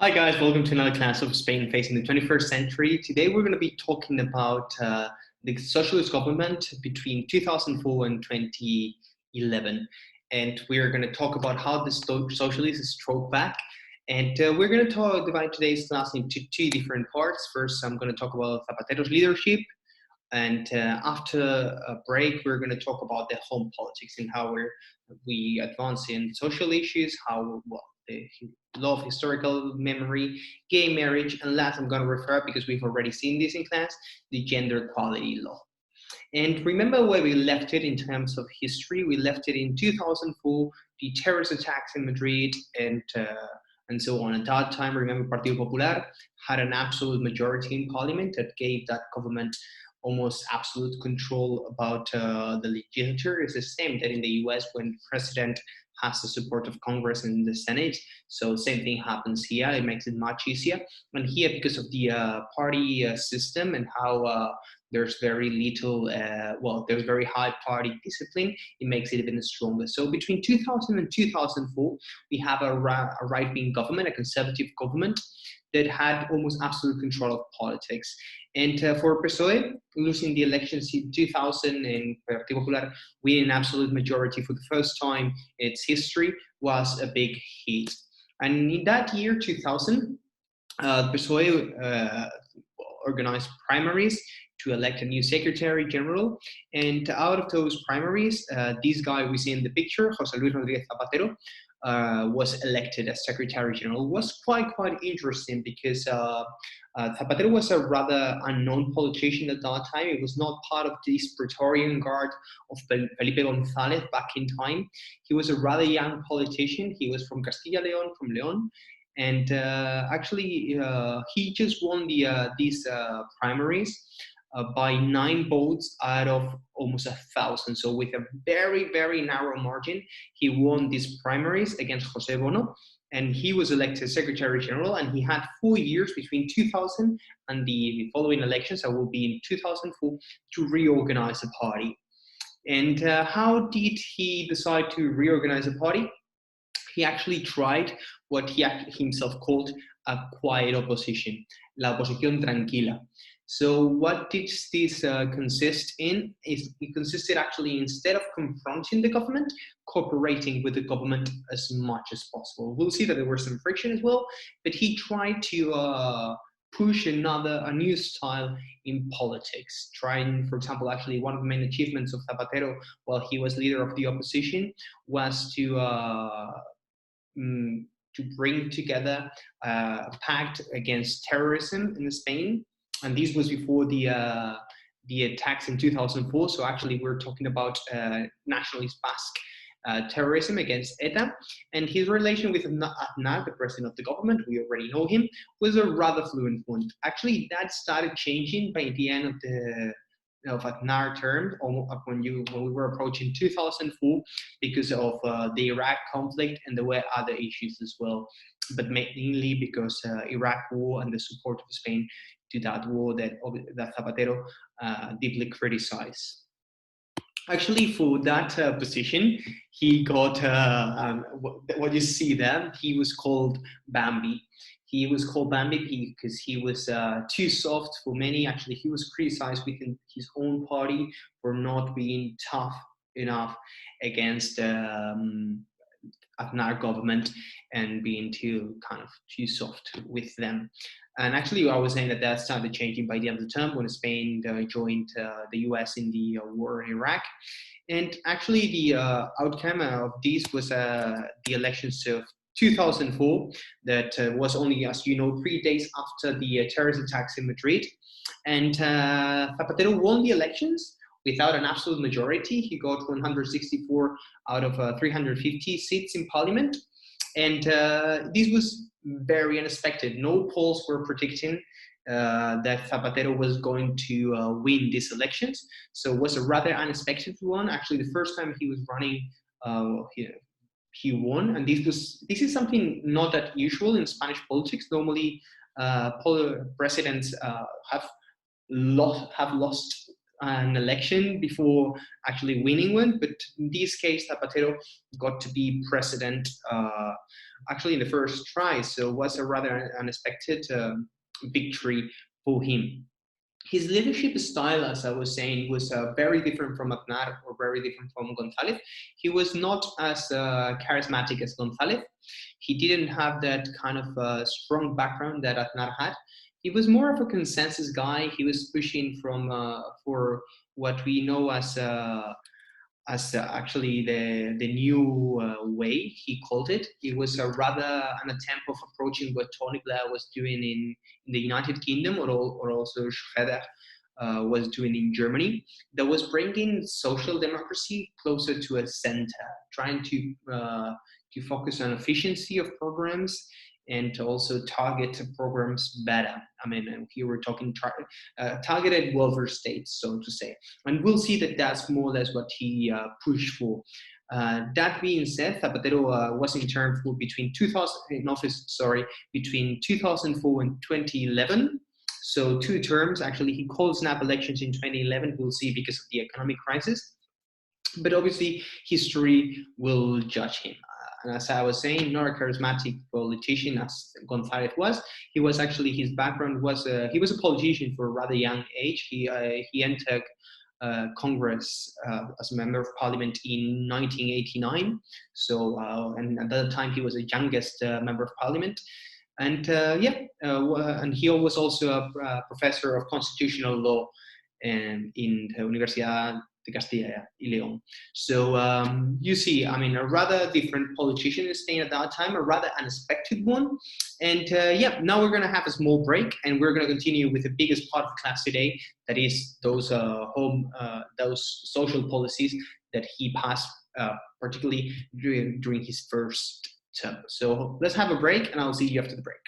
Hi guys, welcome to another class of Spain facing the 21st century. Today we're going to be talking about the socialist government between 2004 and 2011. And we're going to talk about how the socialists struck back. And we're going to divide today's class into two different parts. First, I'm going to talk about Zapatero's leadership. And after a break, we're going to talk about the home politics and how we advance in social issues, how the law of historical memory, gay marriage, and last I'm going to refer, because we've already seen this in class, the gender equality law. And remember where we left it in terms of history. We left it in 2004, the terrorist attacks in Madrid, and so on. At that time, remember, Partido Popular had an absolute majority in parliament that gave that government almost absolute control about the legislature. It's the same that in the US when the president has the support of Congress and the Senate. So same thing happens here. It makes it much easier. And here, because of the party system and how there's very little, there's very high party discipline, it makes it even stronger. So between 2000 and 2004, we have a right-wing government, a conservative government that had almost absolute control of politics. And for PSOE, losing the elections in 2000 and Partido Popular winning an absolute majority for the first time in its history was a big hit. And in that year, 2000, PSOE organized primaries to elect a new secretary general. And out of those primaries, this guy we see in the picture, José Luis Rodríguez Zapatero, was elected as Secretary General. It was quite interesting because Zapatero was a rather unknown politician at that time. It was not part of this Praetorian Guard of Felipe González back in time. He was a rather young politician. He was from Castilla León, from León. And he just won these primaries by 9 votes out of almost 1,000. So with a very narrow margin, he won these primaries against José Bono, and he was elected Secretary General, and he had 4 years between 2000 and the following elections, that will be in 2004, to reorganize the party. And how did he decide to reorganize the party? He actually tried what he himself called a quiet opposition, la oposición tranquila. So what did this consist in? It consisted actually, instead of confronting the government, cooperating with the government as much as possible. We'll see that there was some friction as well, but he tried to push a new style in politics, trying, for example, actually one of the main achievements of Zapatero while he was leader of the opposition was to bring together a pact against terrorism in Spain. And this was before the attacks in 2004. So actually we're talking about nationalist Basque terrorism against ETA. And his relation with Aznar, the president of the government, we already know him, was a rather fluent one. Actually, that started changing by the end of Aznar term, when we were approaching 2004, because of the Iraq conflict, and there were other issues as well, but mainly because Iraq war and the support of Spain to that war that Zapatero deeply criticized. Actually, for that position, he got what you see there. He was called Bambi. He was called Bambi because he was too soft for many. Actually, he was criticized within his own party for not being tough enough against Aznar government and being too soft with them. And actually, I was saying that started changing by the end of the term when Spain joined the US in the war in Iraq. And actually, the outcome of this was the elections of 2004, that was only, as you know, 3 days after the terrorist attacks in Madrid. And Zapatero won the elections without an absolute majority. He got 164 out of 350 seats in parliament. And this was very unexpected. No polls were predicting that Zapatero was going to win these elections. So it was a rather unexpected one. Actually, the first time he was running, he won, and this is something not that usual in Spanish politics. Normally, presidents have lost an election before actually winning one, but in this case, Zapatero got to be president actually in the first try. So it was a rather unexpected victory for him. His leadership style, as I was saying, was very different from Aznar or very different from González. He was not as charismatic as González. He didn't have that kind of strong background that Aznar had. He was more of a consensus guy. He was pushing for what we know as actually the new way, he called it. It was a rather an attempt of approaching what Tony Blair was doing in the United Kingdom, or also Schroeder was doing in Germany, that was bringing social democracy closer to a center, trying to focus on efficiency of programs and to also target programs better. I mean, here we're talking targeted welfare states, so to say. And we'll see that that's more or less what he pushed for. That being said, Zapatero was in term for between 2000 in office, sorry, between 2004 and 2011. So 2 terms. Actually, he called snap elections in 2011. We'll see because of the economic crisis. But obviously, history will judge him. And as I was saying, not a charismatic politician as González was. He was actually, his background was, he was a politician for a rather young age. He entered Congress as a member of parliament in 1989. So, and at that time he was the youngest member of parliament. And and he was also a professor of constitutional law in the Universidad de Castilla y León. So you see, I mean, a rather different politician in Spain at that time, a rather unexpected one. And now we're going to have a small break, and we're going to continue with the biggest part of the class today, that is those those social policies that he passed, particularly during his first term. So let's have a break, and I'll see you after the break.